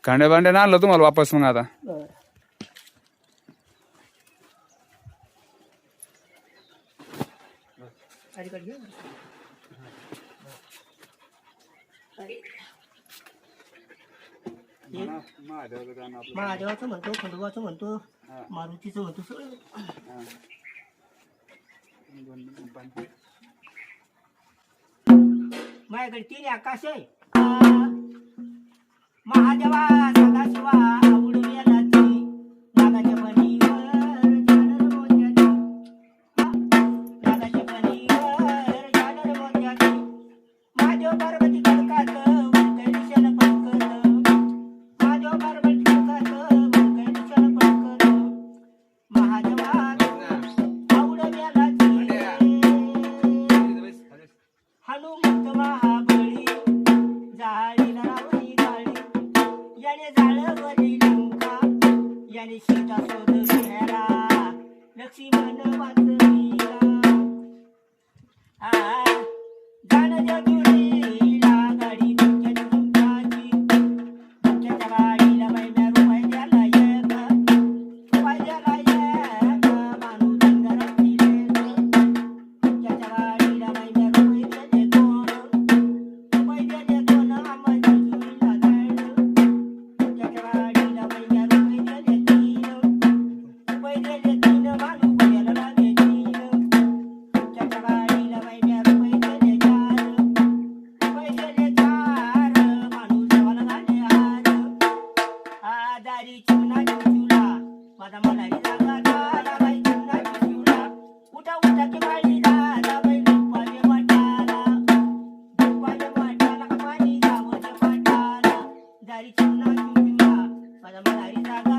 खांड्या बांड्या आणलं तुम्हाला वापस मग आता. बरं. अलीकडे घे. अरे. महादेवाचं म्हणतो, खंडोबाचं म्हणतो, मारुतीचं म्हणतो, सगळं. माझ्याकडे 3 आकाश आहे. महादेवा सदाशिवा आवडून यालाची नागाच्या बनीवर झाडर मोत्याची. नागाच्या बनीवर झाडर मोत्याची. महादेव पार्वती खडकात वरकय दिशेला पटकन. महादेव पार्वती खडकात वरकय दिशेला पटकन. महादेवा आवडून यालाची हनुमंत महाबळी जाळीला रावणी गाळी. याने जाळवली लंका, याने सीता शोध घ्यायला लक्ष्मण वाचविला. जाण जगुरीला गाडी धक्क्याची तुमच्याची. धक्क्याच्या गाडीला महिन्या रुपये द्यायला एक. रुपये द्यायला एक माणूस धनगराची लेक. धक्क्याच्या गाडीला महिन्या रुपये दिले कोण. रुपये दिले कोण आम्हाला जुईला जायला. धक्क्याच्या गाडीला महिन्या रुपये दिले 3. रुपये दिले 3 माणूस बघायला लागे 3. धक्क्याच्या गाडीला महिन्या रुपये दिले 4. रुपये दिले 4 माणूस देवाला लागे 8. दारी चिमणा चिमचुला माझा मलाही जागा झाला बाई चिमणा चिमचुला. उठा उठा की बाई झाला बाई दुपारी वाटाला. दुपारी वाटाला का पाणी जावं वाटाला. दारी चिमणा चिमचुला माझा मलाही जागा